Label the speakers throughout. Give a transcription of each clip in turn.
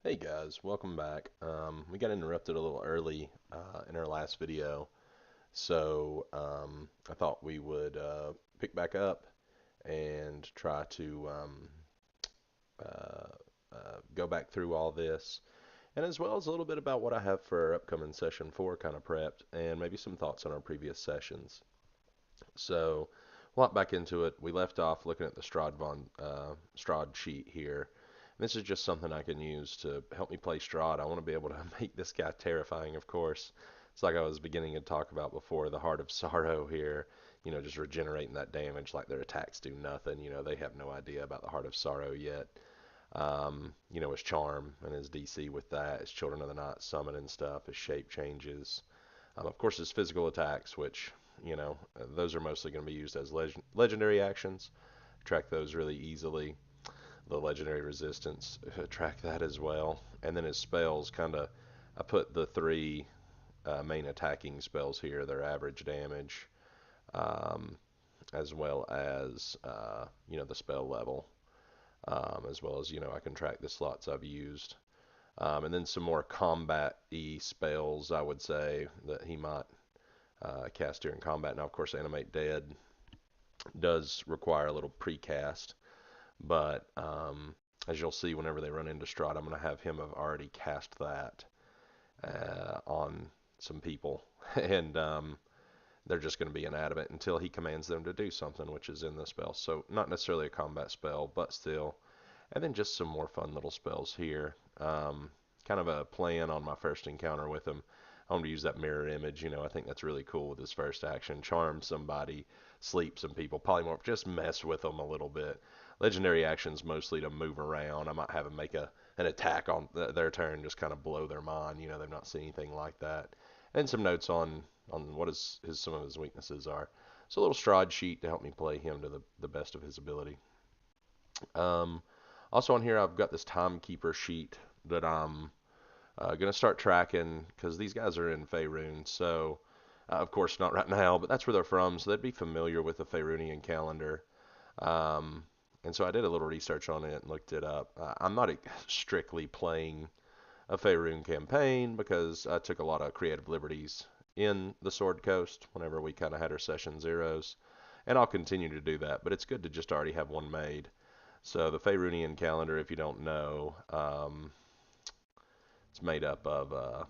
Speaker 1: Hey guys, welcome back. We got interrupted a little early in our last video, so I thought we would pick back up and try to uh, go back through all this, and as well as a little bit about what I have for our upcoming session 4 kind of prepped, and maybe some thoughts on our previous sessions. So, a lot back into it. We left off looking at the Strahd sheet here. This is just something I can use to help me play Strahd. I want to be able to make this guy terrifying, of course. It's like I was beginning to talk about before, the Heart of Sorrow here, just regenerating that damage like their attacks do nothing. They have no idea about the Heart of Sorrow yet. His charm and his DC with that, his Children of the Night summon and stuff, his shape changes. Of course, his physical attacks, which, those are mostly going to be used as legendary actions. Track those really easily. The legendary resistance, track that as well. And then his spells, I put the three main attacking spells here, their average damage, um, as well as, the spell level, as well as, I can track the slots I've used. And then some more combat-y spells, I would say, that he might cast during combat. Now, of course, Animate Dead does require a little precast, but as you'll see whenever they run into Strahd, I'm going to have him have already cast that on some people, and they're just going to be inanimate until he commands them to do something, which is in the spell. So not necessarily a combat spell, but still. And then just some more fun little spells here. Kind of a plan on my first encounter with him. I want to use that mirror image. I think that's really cool with his first action. Charm somebody, sleep some people, polymorph, just mess with them a little bit. Legendary actions mostly to move around. I might have him make an attack on their turn, just kind of blow their mind. They've not seen anything like that. And some notes on what some of his weaknesses are. So a little Strahd sheet to help me play him to the best of his ability. Um, Also on here, I've got this timekeeper sheet that I'm going to start tracking because these guys are in Faerun. So, of course, not right now, but that's where they're from. So they'd be familiar with the Faerunian Calendar. Um, and so I did a little research on it and looked it up. I'm not strictly playing a Faerun campaign because I took a lot of creative liberties in the Sword Coast whenever we kind of had our session zeros. And I'll continue to do that, but it's good to just already have one made. So the Faerunian calendar, if you don't know, it's made up of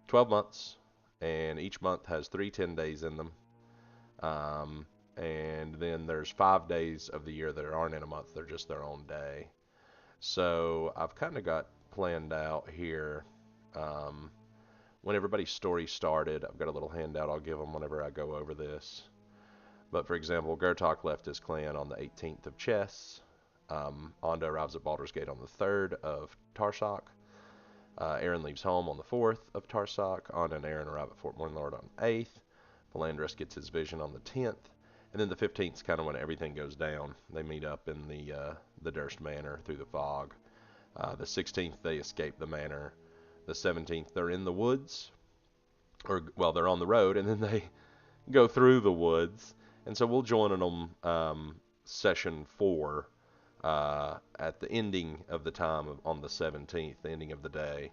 Speaker 1: 12 months, and each month has 3 10 days in them. Um, and then there's 5 days of the year that aren't in a month; they're just their own day. So I've kind of got planned out here. Um, when everybody's story started, I've got a little handout I'll give them whenever I go over this. But for example, Gertok left his clan on the 18th of Chess. Onda arrives at Baldur's Gate on the 3rd of Tarsak. Aaron leaves home on the 4th of Tarsak. Onda and Aaron arrive at Fort Mornlord on the 8th. Valandris gets his vision on the 10th. And then the 15th is kind of when everything goes down. They meet up in the Durst Manor through the fog. The 16th, they escape the manor. The 17th, they're in the woods. Well, they're on the road, and then they go through the woods. And so we'll join them session 4 at the ending of the time on the 17th, the ending of the day,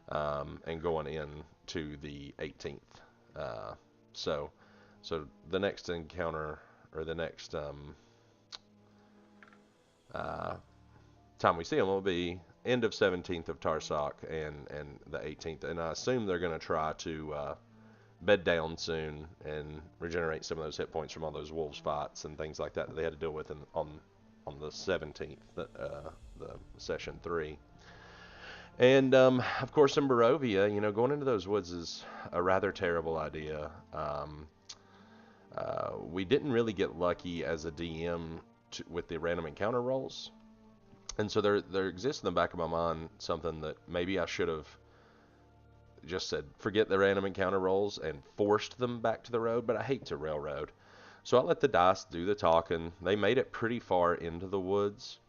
Speaker 1: and going in to the 18th. Uh, so, so the next encounter or the next uh, time we see them will be end of 17th of Tarsak and the 18th. And I assume they're going to try to bed down soon and regenerate some of those hit points from all those wolves fights and things like that that they had to deal with on the 17th, the session 3. And of course, in Barovia, going into those woods is a rather terrible idea. We didn't really get lucky as a DM with the random encounter rolls, and so there exists in the back of my mind something that maybe I should have just said forget the random encounter rolls and forced them back to the road, but I hate to railroad. So I let the dice do the talking. They made it pretty far into the woods.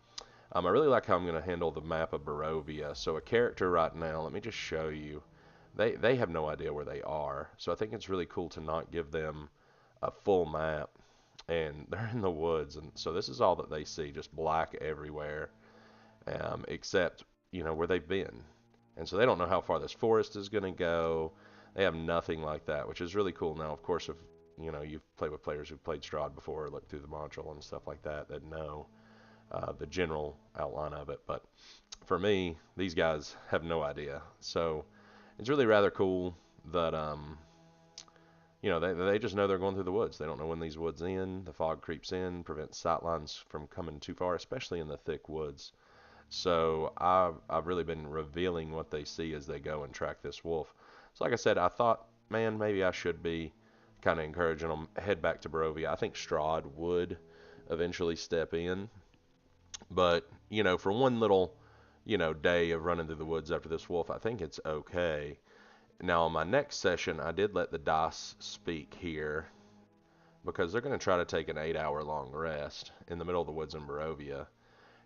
Speaker 1: I really like how I'm going to handle the map of Barovia. So a character right now, let me just show you. They have no idea where they are. So I think it's really cool to not give them a full map. And they're in the woods. And so this is all that they see, just black everywhere. except, where they've been. And so they don't know how far this forest is going to go. They have nothing like that, which is really cool. Now, of course, if you've played with players who've played Strahd before, looked through the module and stuff like that, that know the general outline of it. But for me, these guys have no idea. So it's really rather cool that they just know they're going through the woods. They don't know when these woods end. The fog creeps in, prevents sightlines from coming too far, especially in the thick woods. So I've really been revealing what they see as they go and track this wolf. So like I said, I thought, man, maybe I should be kind of encouraging them head back to Barovia. I think Strahd would eventually step in, but for one little day of running through the woods after this wolf, I think it's okay. Now on my next session, I did let the dice speak here because they're going to try to take an 8-hour long rest in the middle of the woods in Barovia.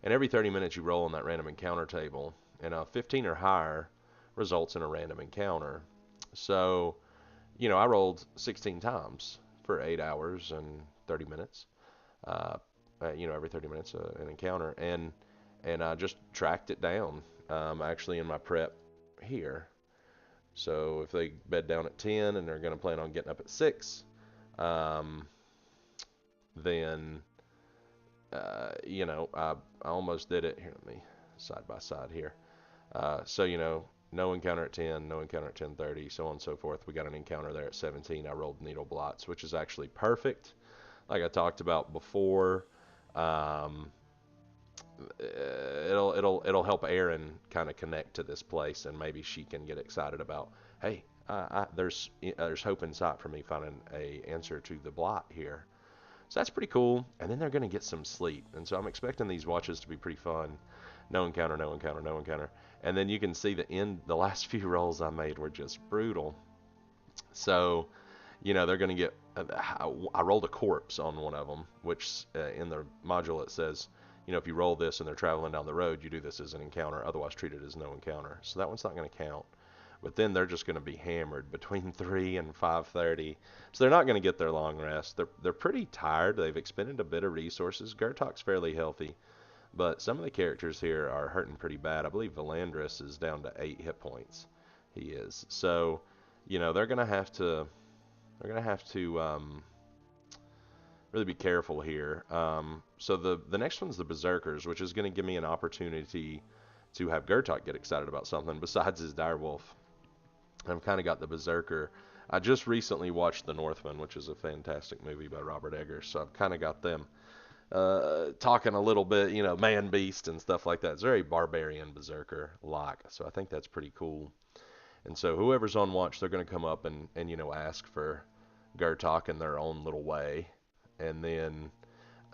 Speaker 1: And every 30 minutes you roll on that random encounter table, and a 15 or higher results in a random encounter. So, I rolled 16 times for 8 hours and 30 minutes. Every 30 minutes an encounter, and I just tracked it down. Actually, in my prep here. So if they bed down at 10 and they're going to plan on getting up at 6, then I almost did it. Here, let me side by side here. So, no encounter at 10, no encounter at 10:30, so on and so forth. We got an encounter there at 17. I rolled needle blots, which is actually perfect. Like I talked about before, it'll help Erin kind of connect to this place, and maybe she can get excited about, hey, there's hope in sight for me finding a answer to the blot here. So that's pretty cool. And then they're going to get some sleep. And so I'm expecting these watches to be pretty fun. No encounter, no encounter, no encounter. And then you can see the last few rolls I made were just brutal. So, they're going to get, I rolled a corpse on one of them, which in the module it says, if you roll this and they're traveling down the road, you do this as an encounter, otherwise treat it as no encounter. So that one's not going to count. But then they're just going to be hammered between 3 and 5:30. So they're not going to get their long rest. They're pretty tired. They've expended a bit of resources. Gertok's fairly healthy, but some of the characters here are hurting pretty bad. I believe Valandris is down to 8 hit points. He is. So, they're going to have to really be careful here. So the next one's the Berserkers, which is going to give me an opportunity to have Gertok get excited about something besides his direwolf. I've kind of got the Berserker. I just recently watched The Northman, which is a fantastic movie by Robert Eggers, so I've kind of got them talking a little bit, man beast and stuff like that. It's very barbarian Berserker like, so I think that's pretty cool. And so whoever's on watch, they're going to come up and ask for Gertok in their own little way. And then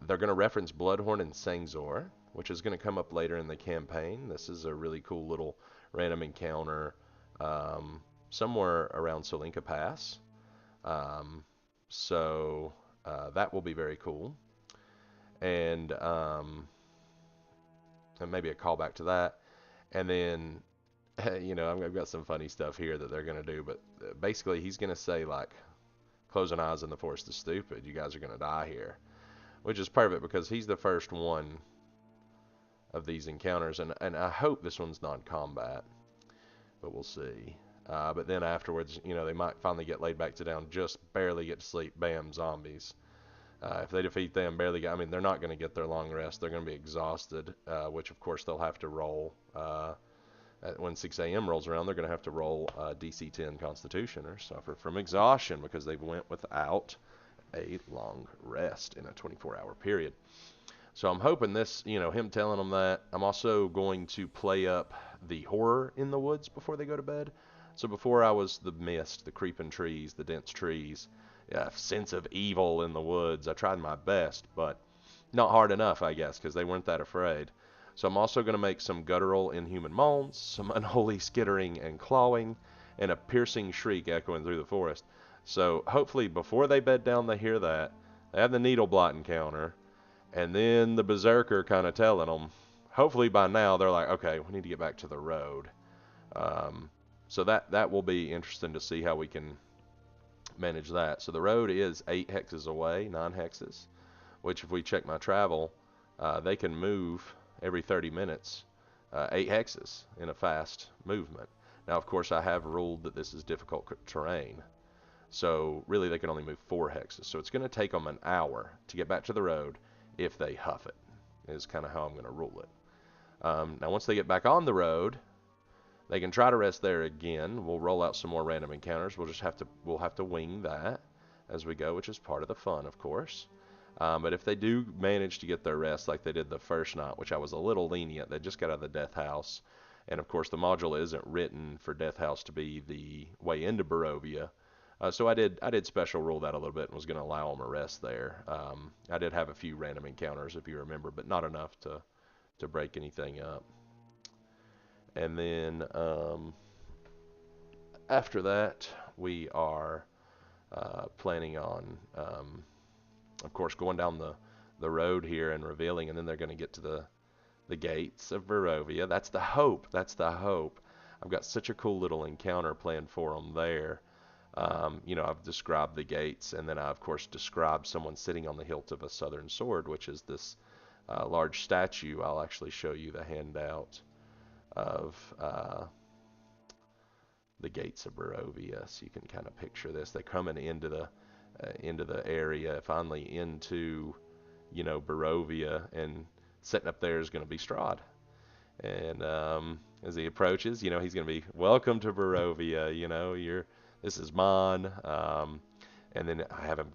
Speaker 1: they're going to reference Bloodhorn and Sangzor, which is going to come up later in the campaign. This is a really cool little random encounter somewhere around Solinka Pass. So that will be very cool. And maybe a callback to that. And then, I've got some funny stuff here that they're going to do. But basically, he's going to say, like, closing eyes in the forest is stupid. You guys are going to die here. Which is perfect because he's the first one of these encounters. And I hope this one's non-combat. But we'll see. But then afterwards, they might finally get laid back to down, just barely get to sleep. Bam, zombies. If they defeat them, they're not going to get their long rest. They're going to be exhausted, which of course they'll have to roll. When 6 a.m. rolls around, they're going to have to roll DC 10 Constitution or suffer from exhaustion because they went without a long rest in a 24-hour period. So I'm hoping this, him telling them that. I'm also going to play up the horror in the woods before they go to bed. So before I was the mist, the creeping trees, the dense trees, sense of evil in the woods. I tried my best, but not hard enough, I guess, because they weren't that afraid. So I'm also going to make some guttural inhuman moans, some unholy skittering and clawing, and a piercing shriek echoing through the forest. So hopefully before they bed down, they hear that. They have the needle blot encounter, and then the Berserker kind of telling them. Hopefully by now they're like, okay, we need to get back to the road. So that will be interesting to see how we can manage that. So the road is 8 hexes away, 9 hexes, which if we check my travel, they can move every 30 minutes 8 hexes in a fast movement. Now, of course, I have ruled that this is difficult terrain. So really they can only move 4 hexes. So it's going to take them an hour to get back to the road if they huff it, is kind of how I'm going to rule it. Now once they get back on the road, they can try to rest there again. We'll roll out some more random encounters. We'll have to wing that as we go, which is part of the fun, of course. But if they do manage to get their rest like they did the first night, which I was a little lenient, they just got out of the Death House. And of course the module isn't written for Death House to be the way into Berovia. So I did special rule that a little bit and was going to allow them a rest there. I did have a few random encounters, if you remember, but not enough to break anything up. And then after that, we are planning on, of course, going down the road here and revealing, and then they're going to get to the Gates of Berovia. That's the hope. That's the hope. I've got such a cool little encounter planned for them there. I've described the gates, and then I, of course, described someone sitting on the hilt of a southern sword, which is this large statue. I'll actually show you the handout of the Gates of Berovia, so you can kind of picture this. They're coming into the area, finally into, Berovia, and sitting up there is going to be Strahd. And as he approaches, he's going to be, welcome to Berovia, this is Mon. And then I have him,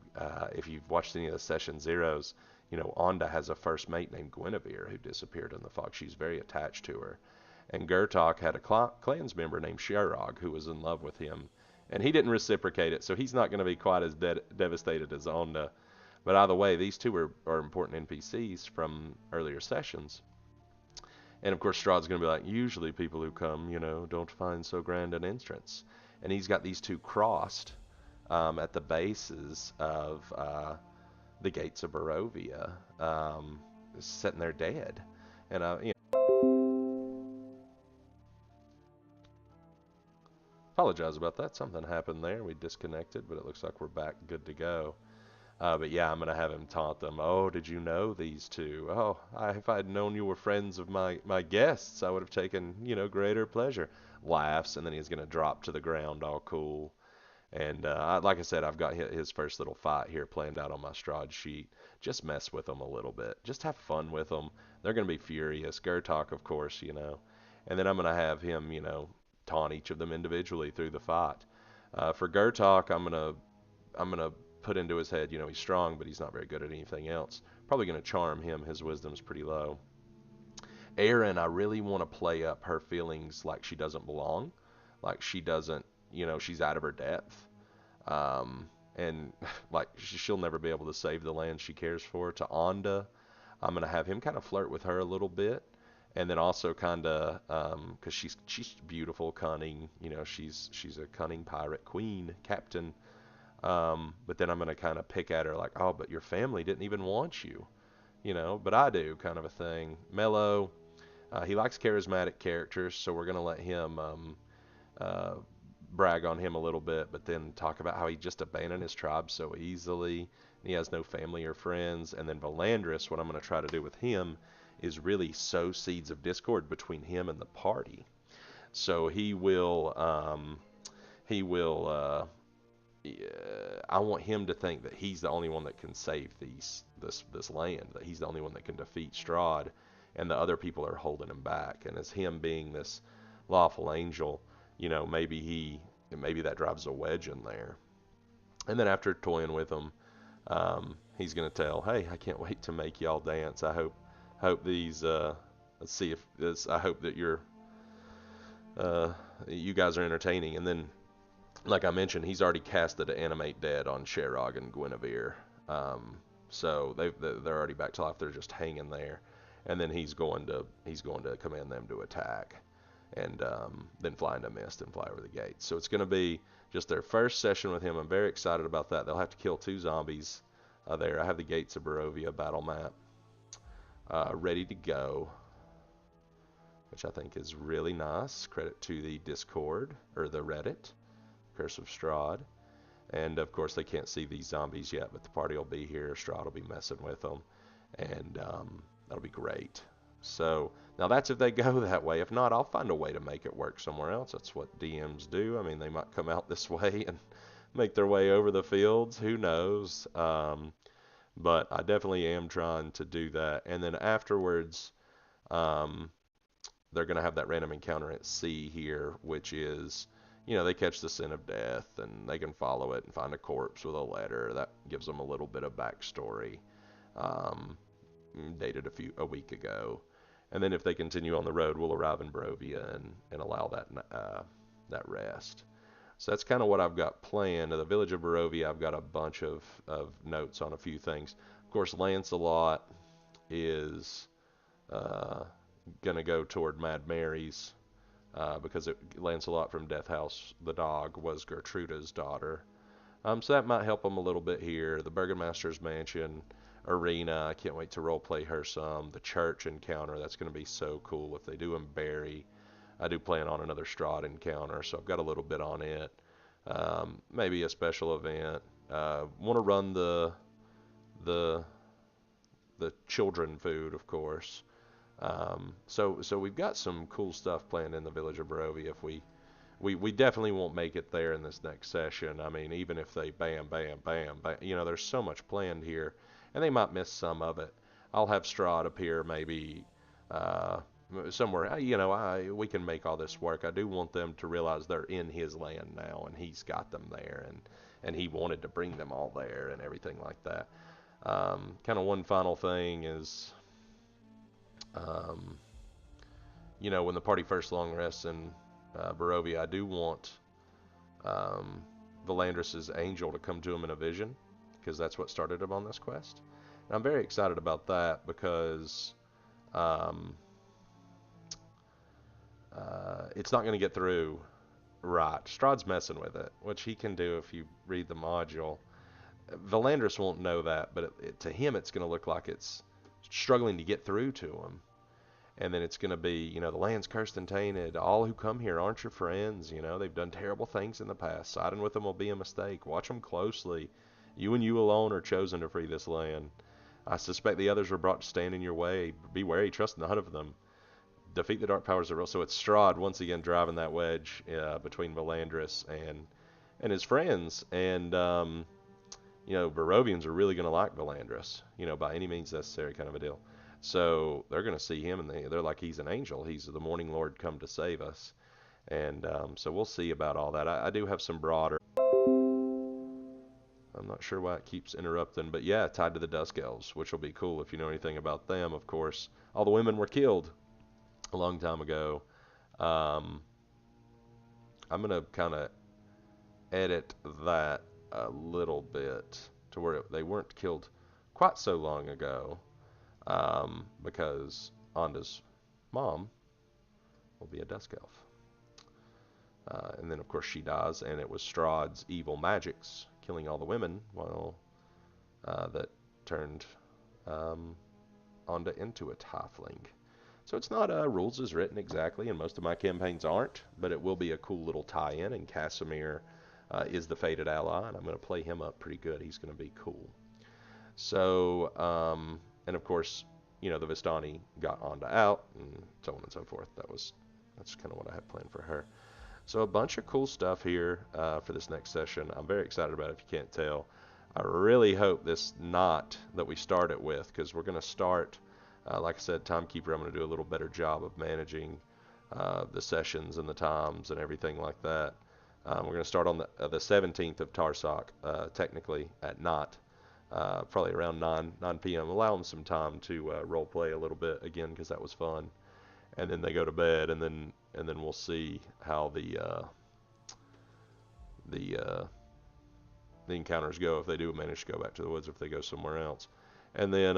Speaker 1: if you've watched any of the Session Zeros, Onda has a first mate named Guinevere who disappeared in the fog. She's very attached to her. And Gertok had a clans member named Sherog who was in love with him. And he didn't reciprocate it, so he's not going to be quite as devastated as Onda. But either way, these two are important NPCs from earlier sessions. And of course, Strahd's going to be like, usually people who come, don't find so grand an entrance. And he's got these two crossed at the bases of the Gates of Berovia, sitting there dead. And apologize about that. Something happened there. We disconnected, but it looks like we're back good to go. But yeah, I'm going to have him taunt them. Oh, did you know these two? Oh, if I had known you were friends of my guests, I would have taken, greater pleasure. Laughs, and then he's going to drop to the ground all cool. And like I said, I've got his first little fight here planned out on my Strahd sheet. Just mess with them a little bit. Just have fun with them. They're going to be furious. Gertok, of course, And then I'm going to have him, taunt each of them individually through the fight. For Gertok, I'm going to put into his head, he's strong, but he's not very good at anything else. Probably going to charm him. His wisdom's pretty low. Erin, I really want to play up her feelings like she doesn't belong, like she doesn't, she's out of her depth, and like she'll never be able to save the land she cares for. To Onda, I'm going to have him kind of flirt with her a little bit, and then also kind of, because she's beautiful, cunning, she's a cunning pirate queen, captain. But then I'm going to kind of pick at her like, oh, but your family didn't even want you, but I do, kind of a thing. Mello, he likes charismatic characters, so we're going to let him brag on him a little bit, but then talk about how he just abandoned his tribe so easily, and he has no family or friends. And then Valandris, what I'm going to try to do with him is really sow seeds of discord between him and the party. So he will, I want him to think that he's the only one that can save this land, that he's the only one that can defeat Strahd, and the other people are holding him back. And as him being this lawful angel, maybe that drives a wedge in there. And then after toying with him, he's gonna tell, hey, I can't wait to make y'all dance. I hope these let's see if this, I hope that you guys are entertaining. And then, like I mentioned, he's already casted to animate dead on Sherog and Guinevere. So they're already back to life. They're just hanging there. And then he's going to command them to attack, and then fly into mist and fly over the gates. So it's going to be just their first session with him. I'm very excited about that. They'll have to kill 2 zombies there. I have the Gates of Berovia battle map ready to go, which I think is really nice. Credit to the Discord, or the Reddit, Curse of Strahd. And of course they can't see these zombies yet, but the party will be here. Strahd will be messing with them, and that'll be great. So now that's if they go that way. If not, I'll find a way to make it work somewhere else. That's what DMs do. I mean, they might come out this way and make their way over the fields. Who knows? But I definitely am trying to do that. And then afterwards, um, they're going to have that random encounter at sea here, which is, they catch the sin of death and they can follow it and find a corpse with a letter. That gives them a little bit of backstory, um, dated a week ago. And then if they continue on the road, we'll arrive in Berovia and allow that rest. So that's kind of what I've got planned. The village of Berovia, I've got a bunch of notes on a few things. Of course, Lancelot is uh, going to go toward Mad Mary's because Lancelot from Death House, the dog, was Gertruda's daughter. So that might help him a little bit here. The Burgomaster's Mansion, Arena, I can't wait to roleplay her some. The church encounter, that's going to be so cool if they do him Barry. I do plan on another Strahd encounter, so I've got a little bit on it. Maybe a special event. Want to run the the children food, of course. So we've got some cool stuff planned in the village of Berovia. If we definitely won't make it there in this next session. I mean, even if they bam, bam, bam, bam, there's so much planned here, and they might miss some of it. I'll have Strahd appear maybe uh, somewhere. We can make all this work. I do want them to realize they're in his land now, and he's got them there, and he wanted to bring them all there and everything like that. Kind of one final thing is, um, when the party first long rests in Barovia, I do want um, Valandris's angel to come to him in a vision, because that's what started him on this quest. And I'm very excited about that because um, it's not going to get through right. Strahd's messing with it, which he can do if you read the module. Valandris won't know that, but to him it's going to look like it's struggling to get through to him. And then it's going to be, the land's cursed and tainted. All who come here aren't your friends. They've done terrible things in the past. Siding with them will be a mistake. Watch them closely. You and you alone are chosen to free this land. I suspect the others were brought to stand in your way. Be wary, trust none of them. Defeat the dark powers of real. So it's Strahd once again driving that wedge between Valandris and his friends. And Barovians are really going to like Valandris. By any means necessary, kind of a deal. So they're going to see him, and they're like, he's an angel. He's the morning Lord come to save us. And so we'll see about all that. I do have some broader. I'm not sure why it keeps interrupting, but yeah, tied to the Dusk Elves, which will be cool if you know anything about them. Of course, all the women were killed a long time ago. I'm going to kind of edit that a little bit to where they weren't killed quite so long ago. Because Anda's mom will be a Dusk Elf. And then, of course, she dies, and it was Strahd's evil magics killing all the women, that turned Anda into a tiefling. So it's not rules as written exactly, and most of my campaigns aren't, but it will be a cool little tie-in, and Casimir is the fated ally, and I'm going to play him up pretty good. He's going to be cool. So, and of course, the Vistani got Anda out, and so on and so forth. That's kind of what I had planned for her. So a bunch of cool stuff here for this next session. I'm very excited about it, if you can't tell. I really hope this knot that we start it with, because we're going to start, like I said, Timekeeper, I'm going to do a little better job of managing the sessions and the times and everything like that. We're going to start on the 17th of Tarsak, technically at knot. Probably around 9 p.m. Allow them some time to role play a little bit again, because that was fun. And then they go to bed, and then we'll see how the encounters go, if they do manage to go back to the woods, if they go somewhere else. And then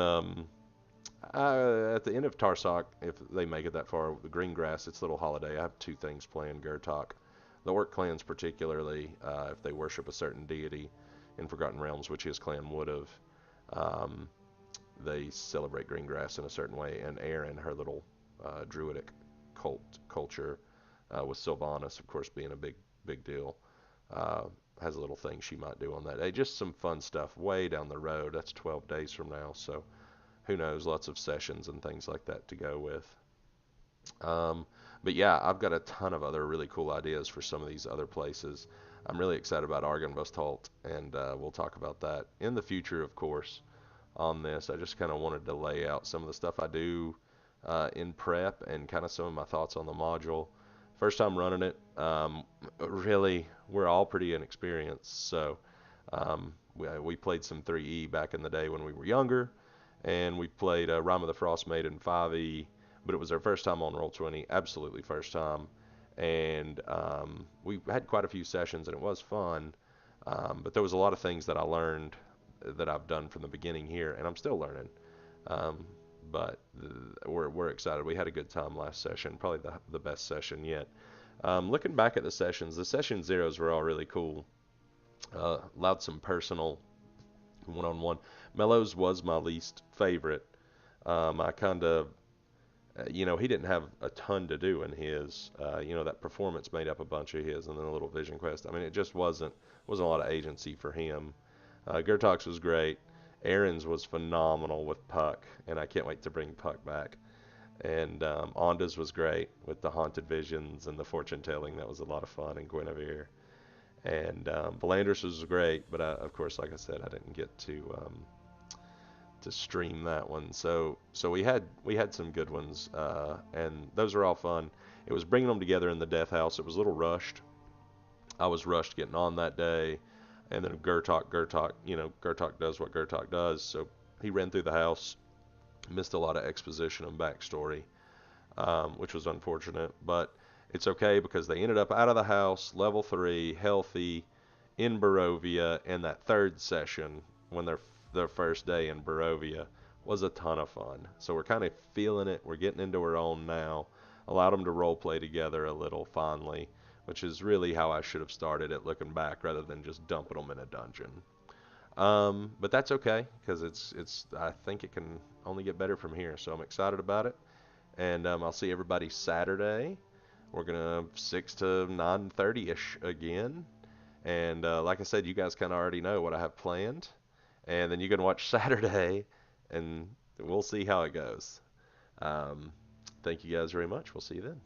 Speaker 1: at the end of Tarsak, if they make it that far, the green grass, it's a little holiday. I have two things planned, Gertok. The Orc clans particularly, if they worship a certain deity in Forgotten Realms, which his clan would have, they celebrate green grass in a certain way. And Erin, her little druidic culture, with Sylvanas, of course, being a big deal, has a little thing she might do on that day. Just some fun stuff way down the road. That's 12 days from now, so who knows, lots of sessions and things like that to go with. Um, but yeah, I've got a ton of other really cool ideas for some of these other places. I'm really excited about Argynvost, and we'll talk about that in the future, of course, on this. I just kind of wanted to lay out some of the stuff I do in prep and kind of some of my thoughts on the module. First time running it, really, we're all pretty inexperienced. So we played some 3E back in the day when we were younger, and we played Rime of the Frost Maiden 5E, but it was our first time on Roll20, absolutely first time. And we had quite a few sessions, and it was fun. But there was a lot of things that I learned that I've done from the beginning here, and I'm still learning. Um, but we're excited. We had a good time last session, probably the best session yet. Looking back at the sessions, the session zeros were all really cool. Allowed some personal one-on-one. Mellows was my least favorite. I kind of, he didn't have a ton to do in his. That performance made up a bunch of his, and then a little vision quest. I mean, it just wasn't a lot of agency for him. Gertox was great. Aaron's was phenomenal with Puck, and I can't wait to bring Puck back. And Onda's was great with the haunted visions and the fortune telling. That was a lot of fun. And Guinevere. And Belandris was great, but of course, like I said, I didn't get to stream that one. So we had some good ones, and those are all fun. It was bringing them together in the Death House. It was a little rushed. I was rushed getting on that day, and then Gertok does what Gertok does. So he ran through the house, missed a lot of exposition and backstory, which was unfortunate, but it's okay because they ended up out of the house, level 3, healthy, in Berovia, and that third session, when their first day in Berovia, was a ton of fun. So we're kind of feeling it. We're getting into our own now. Allowed them to role play together a little finally, which is really how I should have started it looking back rather than just dumping them in a dungeon. But that's okay because I think it can only get better from here. So I'm excited about it, and I'll see everybody Saturday. We're gonna 6 to 9:30 ish again, and like I said, you guys kind of already know what I have planned, and then you can watch Saturday, and we'll see how it goes. Um, Thank you guys very much. We'll see you then.